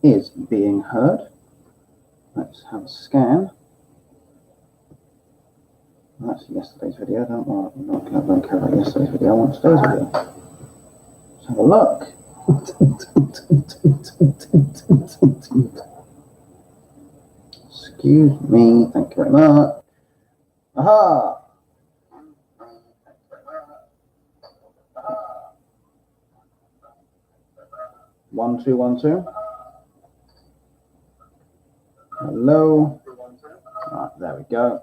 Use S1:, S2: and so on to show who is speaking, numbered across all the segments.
S1: is being heard. Let's have a scan. That's yesterday's video. I don't care about yesterday's video. I want today's video. Let's have a look. Excuse me. Thank you very much. Aha! 1 2 1 2. Hello. Right, there we go.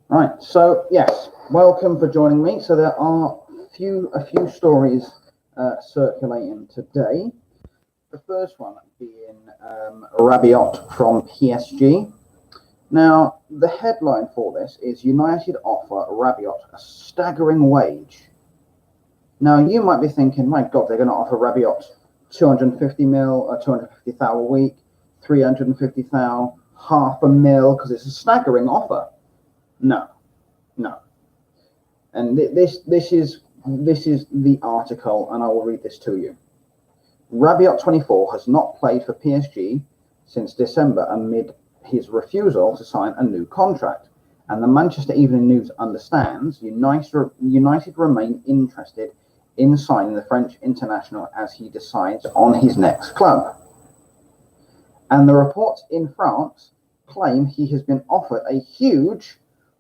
S1: Right, so yes, welcome for joining me. So there are a few stories circulating today. The first one being Rabiot from PSG. Now, the headline for this is United offer Rabiot a staggering wage. Now, you might be thinking, my God, they're going to offer Rabiot 250 mil, or 250,000 a week, 350,000, $500,000, because it's a staggering offer. No. And this is the article, and I will read this to you. Rabiot, 24, has not played for PSG since December amid his refusal to sign a new contract. And the Manchester Evening News understands United remain interested in signing the French international as he decides on his next club. And the reports in France claim he has been offered a huge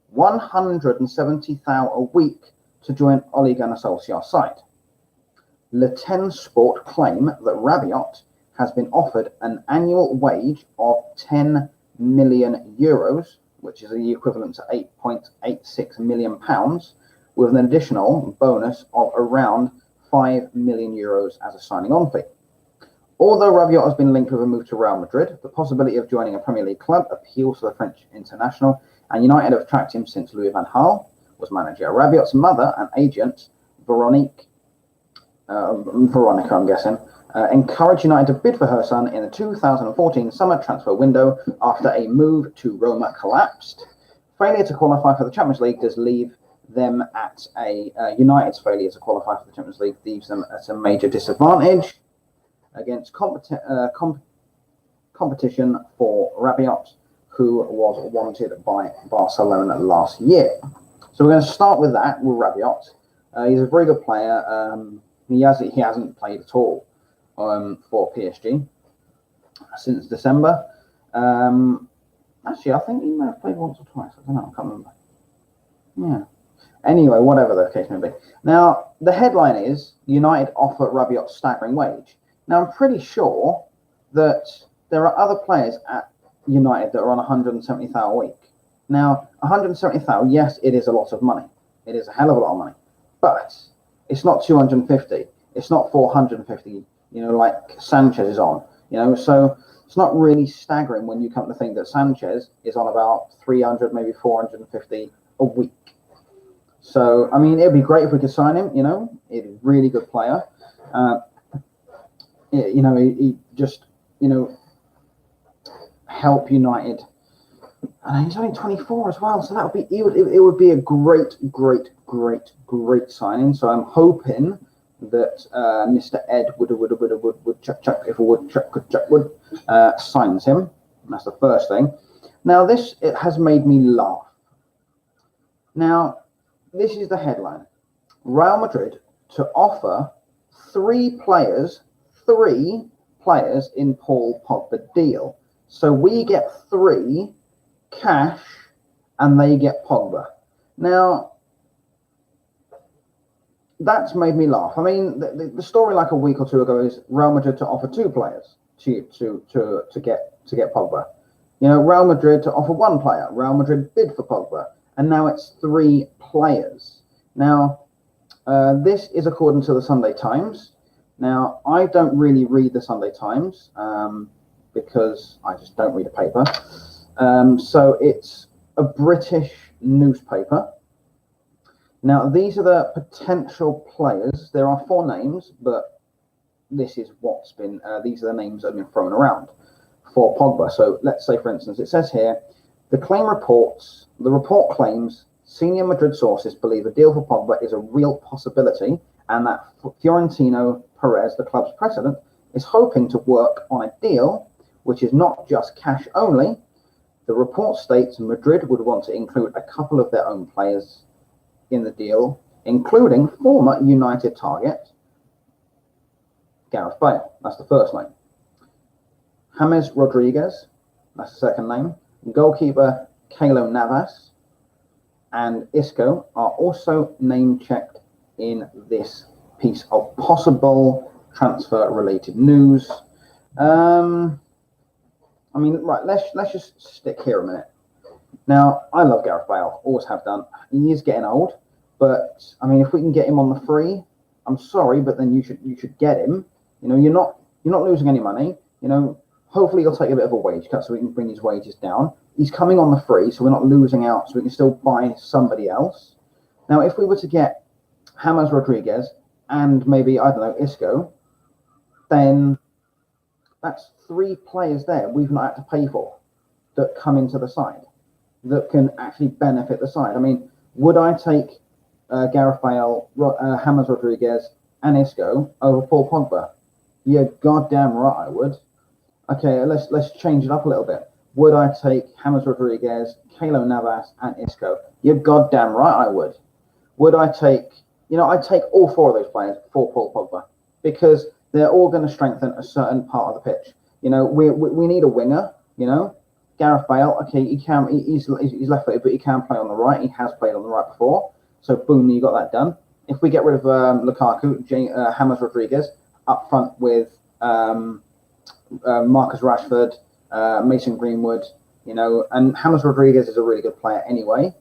S1: 170,000 a week to join Ole Gunnar Solskjaer's side. Le Temps Sport claim that Rabiot has been offered an annual wage of 10 million euros, which is the equivalent to 8.86 million pounds, with an additional bonus of around 5 million euros as a signing on fee. Although Rabiot has been linked with a move to Real Madrid, the possibility of joining a Premier League club appeals to the French international, and United have tracked him since Louis van Gaal was manager. Rabiot's mother and agent, Veronica, I'm guessing, encouraged United to bid for her son in the 2014 summer transfer window after a move to Roma collapsed. Failure to qualify for the Champions League does leave them at United's failure to qualify for the Champions League leaves them at a major disadvantage against competition for Rabiot, who was wanted by Barcelona last year. So we're going to start with that, with Rabiot. He's a very good player. He hasn't played at all for PSG since December. Actually, I think he may have played once or twice. I don't know. I can't remember. Yeah. Anyway, whatever the case may be. Now, the headline is United offer Rabiot staggering wage. Now, I'm pretty sure that there are other players at United that are on 170,000 a week. Now, 170,000, yes, it is a lot of money. It is a hell of a lot of money. But it's not 250. It's not 450, like Sanchez is on. So it's not really staggering when you come to think that Sanchez is on about 300, maybe 450 a week. So, I mean, it'd be great if we could sign him, He's a really good player. He just, help United. And he's only 24 as well, so that would be it would be a great signing. So I'm hoping that Mr. Ed Woodchuck signs him. That's the first thing. Now it has made me laugh. Now this is the headline: Real Madrid to offer three players in Paul Pogba deal. So we get 3 cash and they get Pogba. Now that's made me laugh. I mean, the story like a week or two ago is Real Madrid to offer 2 players to get Pogba. Real Madrid to offer 1 player. Real Madrid bid for Pogba, and now it's 3 players. Now this is according to the Sunday Times. Now I don't really read the Sunday Times because I just don't read a paper. So it's a British newspaper. Now, these are the potential players. There are 4 names, but this is what's been, these are the names that have been thrown around for Pogba. So let's say, for instance, it says here, the report claims senior Madrid sources believe a deal for Pogba is a real possibility and that Florentino Perez, the club's president, is hoping to work on a deal which is not just cash only. The report states Madrid would want to include a couple of their own players in the deal, including former United target Gareth Bale. That's the first name. James Rodriguez, that's the second name. Goalkeeper Keylor Navas and Isco are also name-checked in this piece of possible transfer-related news. I mean, right, let's just stick here a minute. Now, I love Gareth Bale, always have done. He is getting old, but I mean, if we can get him on the free, I'm sorry, but then you should get him. You know, you're not losing any money. You know, hopefully he'll take a bit of a wage cut so we can bring his wages down. He's coming on the free, so we're not losing out, so we can still buy somebody else. Now, if we were to get James Rodriguez and maybe, I don't know, Isco, then that's 3 players there we've not had to pay for that come into the side that can actually benefit the side. I mean, would I take Gareth Bale, James Rodriguez, and Isco over Paul Pogba? Yeah, goddamn right I would. Okay, let's change it up a little bit. Would I take James Rodriguez, Keylor Navas, and Isco? You're goddamn right I would. Would I take, I'd take all 4 of those players for Paul Pogba because they're all going to strengthen a certain part of the pitch. We need a winger, Gareth Bale, okay, he's left-footed, but he can play on the right. He has played on the right before. So, boom, you got that done. If we get rid of Lukaku, James Rodriguez, up front with Marcus Rashford, Mason Greenwood, and James Rodriguez is a really good player anyway.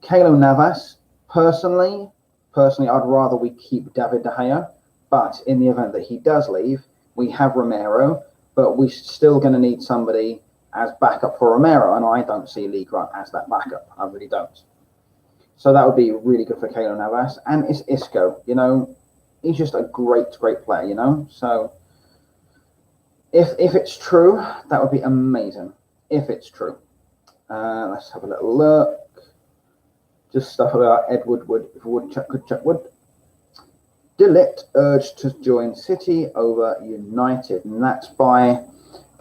S1: Keylor Navas, personally, I'd rather we keep David De Gea, but in the event that he does leave, we have Romero, but we're still going to need somebody as backup for Romero, and I don't see Lee Grant as that backup. I really don't. So that would be really good for Keylor Navas. And it's Isco, he's just a great player, So if it's true, that would be amazing. If it's true. Let's have a little look. Just stuff about Ed Woodward. If Woodchuck could chuck wood. De Ligt urged to join City over United, and that's by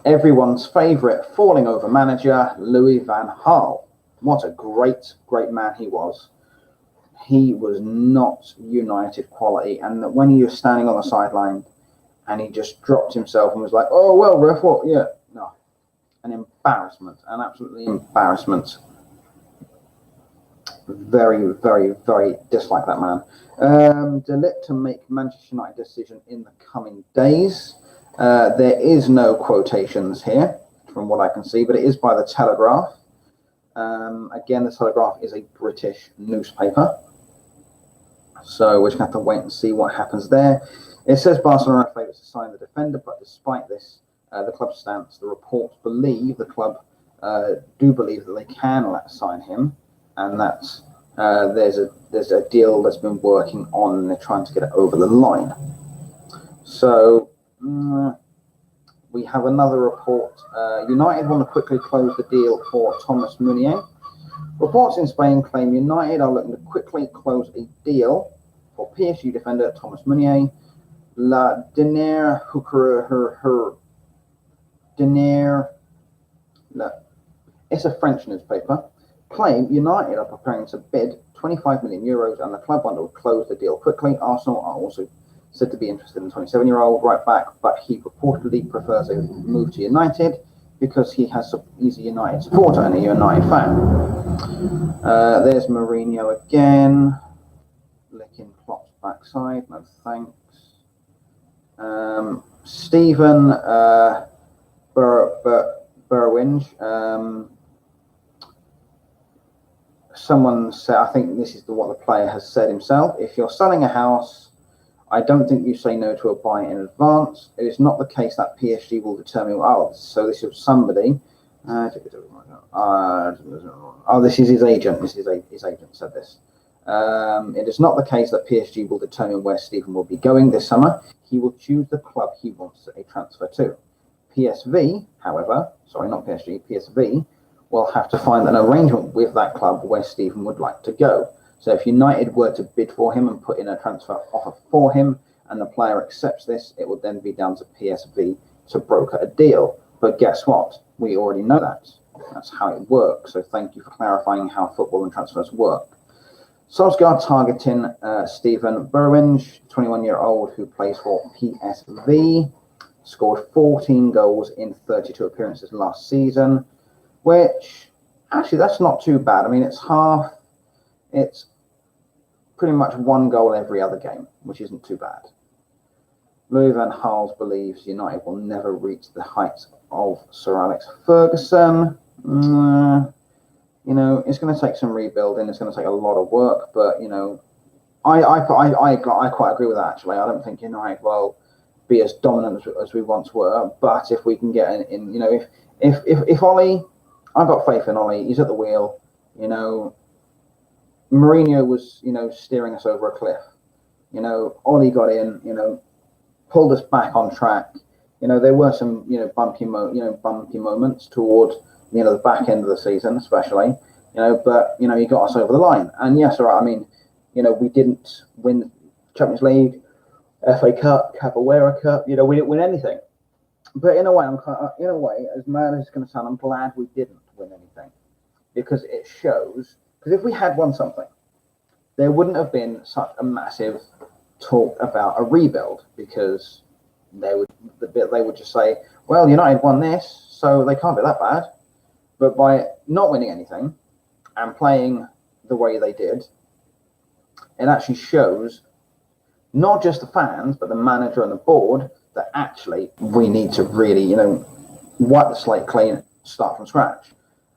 S1: everyone's favourite falling over manager, Louis van Gaal. What a great man he was. He was not United quality, and that when he was standing on the sideline and he just dropped himself and was like, oh, well, ref, what? Yeah, no. An embarrassment, an absolutely embarrassment. Very dislike that man. De Ligt to make Manchester United decision in the coming days. There is no quotations here, from what I can see, but it is by the Telegraph. Again, the Telegraph is a British newspaper, so we're just going to have to wait and see what happens there. It says Barcelona favourites to sign the defender, but despite this, the club's stance, the reports believe the club do believe that they can sign him, and that there's a deal that's been working on, and they're trying to get it over the line. So we have another report. United want to quickly close the deal for Thomas Meunier. Reports in Spain claim United are looking to quickly close a deal for PSG defender Thomas Meunier. La Dernière it's a French newspaper, claim United are preparing to bid 25 million euros and the club want to close the deal quickly. Arsenal are also said to be interested in 27-year-old right back, but he reportedly prefers a move to United because he's a United supporter and a United fan. There's Mourinho again, licking Klopp's backside. No thanks. Stephen Berwinge. Someone said, I think this is what the player has said himself. If you're selling a house, I don't think you say no to a buy in advance. It is not the case that PSG will determine. Oh, so this is somebody. This is his agent. His agent said this. It is not the case that PSG will determine where Stephen will be going this summer. He will choose the club he wants a transfer to. PSV, however, sorry, not PSG, PSV will have to find an arrangement with that club where Stephen would like to go. So if United were to bid for him and put in a transfer offer for him, and the player accepts this, it would then be down to PSV to broker a deal. But guess what? We already know that. That's how it works. So thank you for clarifying how football and transfers work. Solskjaer targeting Stephen Berwinge, 21-year-old who plays for PSV, scored 14 goals in 32 appearances last season, which actually that's not too bad. I mean, it's pretty much 1 goal every other game, which isn't too bad. Louis van Gaal believes United will never reach the heights of Sir Alex Ferguson. You know, it's going to take some rebuilding. It's going to take a lot of work, but you know, I quite agree with that. Actually, I don't think United will be as dominant as we once were. But if we can get in, you know, if Ollie, I've got faith in Ollie. He's at the wheel. You know, Mourinho was, you know, steering us over a cliff. You know, Ollie got in. You know, pulled us back on track. You know, there were some, you know, bumpy moments toward, you know, the back end of the season, especially, you know, but, you know, he got us over the line. And yes, all right, I mean, you know, we didn't win Champions League, FA Cup, Capoeira Cup, you know, we didn't win anything. But in a way, as mad as it's going to sound, I'm glad we didn't win anything, because it shows, because if we had won something, there wouldn't have been such a massive talk about a rebuild, because they would just say, well, United won this, so they can't be that bad. But by not winning anything and playing the way they did, it actually shows not just the fans, but the manager and the board that actually we need to really, you know, wipe the slate clean, start from scratch.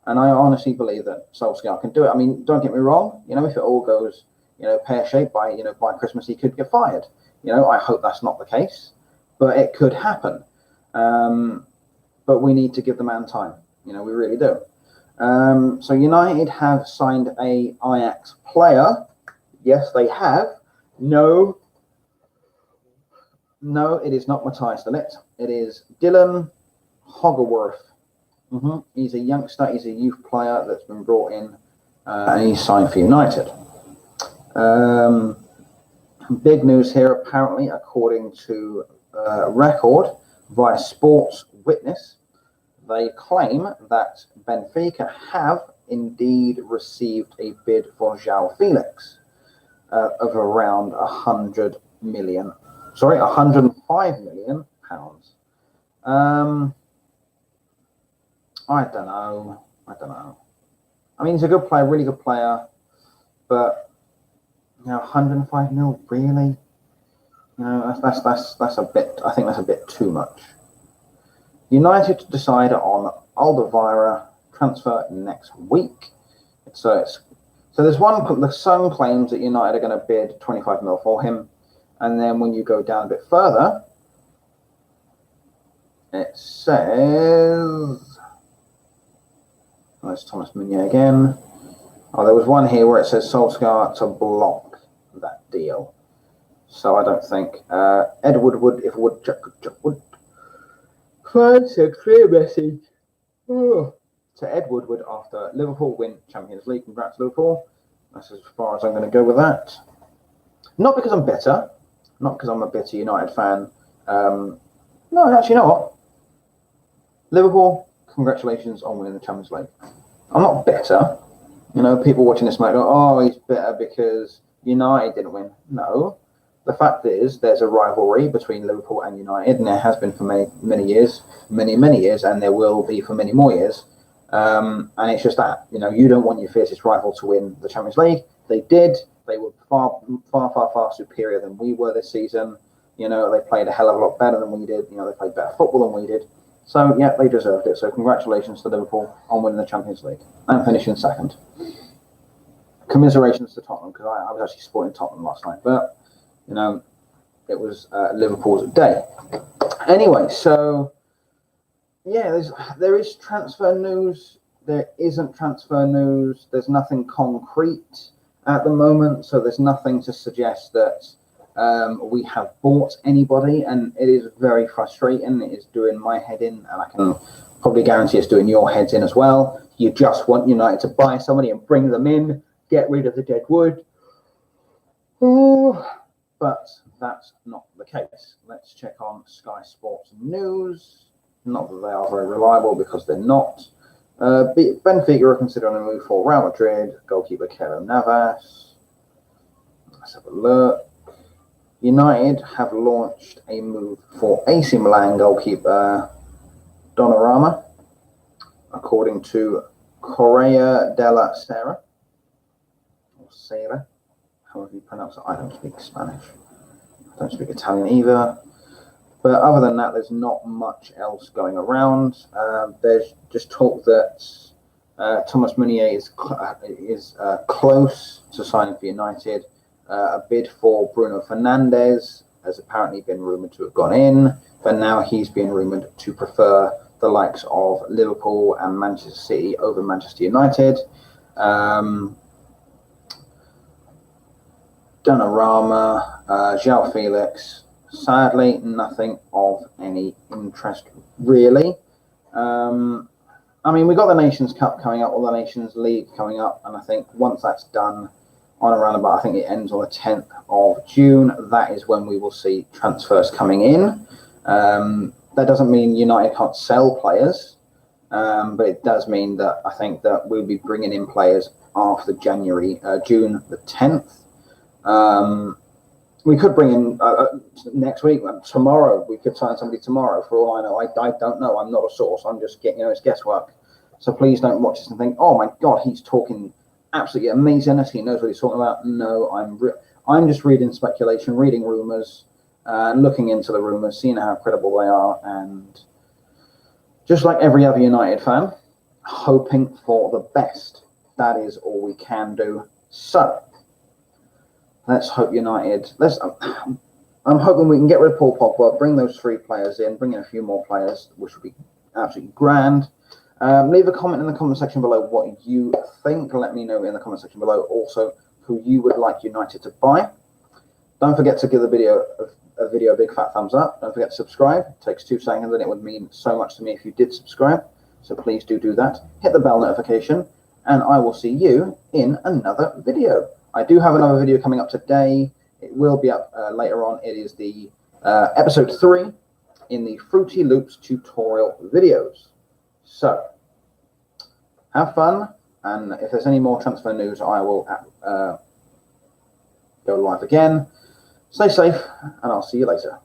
S1: And I honestly believe that Solskjaer can do it. I mean, don't get me wrong, you know, if it all goes, you know, pear-shaped by Christmas, he could get fired. You know, I hope that's not the case, but it could happen. But we need to give the man time. You know, we really do. So United have signed a Ajax player. Yes, they have. No, it is not Matthias de Ligt. It is Dylan Hoggerworth. He's a youngster. He's a youth player that's been brought in, and he's signed for United. Big news here, apparently, according to Record via Sports Witness. They claim that Benfica have indeed received a bid for João Felix of around 105 million pounds. I don't know. I mean, he's a good player, really good player, but you know, 105 mil, really? You know, that's a bit. I think that's a bit too much. United decide on Alderweireld transfer next week. So there's one. The Sun claims that United are going to bid 25 mil for him, and then when you go down a bit further, it says. There's Thomas Meunier again. Oh, there was one here where it says Solskjaer to block that deal. So I don't think Ed Woodward, if Woodchuck would. Finds a clear message to Ed Woodward after Liverpool win Champions League. Congrats, Liverpool. That's as far as I'm going to go with that. Not because I'm bitter, not because I'm a bitter United fan. No, actually, you know what? Liverpool, congratulations on winning the Champions League. I'm not bitter. You know, people watching this might go, oh, he's bitter because United didn't win. No. The fact is, there's a rivalry between Liverpool and United, and there has been for many years, and there will be for many more years. And it's just that, you know, you don't want your fiercest rival to win the Champions League. They did. They were far superior than we were this season. You know, they played a hell of a lot better than we did. You know, they played better football than we did. So, yeah, they deserved it. So, congratulations to Liverpool on winning the Champions League and finishing second. Commiserations to Tottenham, because I was actually supporting Tottenham last night. But, you know, it was Liverpool's day. Anyway, so, yeah, there is transfer news. There isn't transfer news. There's nothing concrete at the moment. So there's nothing to suggest that we have bought anybody. And it is very frustrating. It is doing my head in. And I can probably guarantee it's doing your heads in as well. You just want United to buy somebody and bring them in. Get rid of the dead wood. Oh. But that's not the case. Let's check on Sky Sports News. Not that they are very reliable, because they're not. Benfica are considering a move for Real Madrid goalkeeper Keylor Navas. Let's have a look. United have launched a move for AC Milan goalkeeper Donnarumma, according to Corriere della Sera, or Sera, however you pronounce it. I don't speak Spanish. I don't speak Italian either. But other than that, there's not much else going around. There's just talk that Thomas Meunier is close to signing for United. A bid for Bruno Fernandes has apparently been rumoured to have gone in, but now he's been rumoured to prefer the likes of Liverpool and Manchester City over Manchester United. Donnarumma, João Felix. Sadly, nothing of any interest, really. I mean, we've got the Nations Cup coming up, or the Nations League coming up, and I think once that's done, on around about, I think it ends on the 10th of June, that is when we will see transfers coming in. That doesn't mean United can't sell players, but it does mean that I think that we'll be bringing in players after June the 10th. We could bring in next week, tomorrow. We could sign somebody tomorrow. For all I know, I don't know. I'm not a source. I'm just getting, it's guesswork. So please don't watch this and think, oh my God, he's talking absolutely amazing. He knows what he's talking about. No, I'm just reading speculation, reading rumors, looking into the rumors, seeing how credible they are, and just like every other United fan, hoping for the best. That is all we can do. So let's hope United. I'm hoping we can get rid of Paul Pogba, bring those 3 players in, bring in a few more players, which would be absolutely grand. Leave a comment in the comment section below what you think. Let me know in the comment section below also who you would like United to buy. Don't forget to give the video a big fat thumbs up. Don't forget to subscribe. It takes 2 seconds, and it would mean so much to me if you did subscribe. So please do that. Hit the bell notification, and I will see you in another video. I do have another video coming up today. It will be up later on. It is the episode 3 in the Fruity Loops tutorial videos. So have fun, and if there's any more transfer news, I will go live again. Stay safe, and I'll see you later.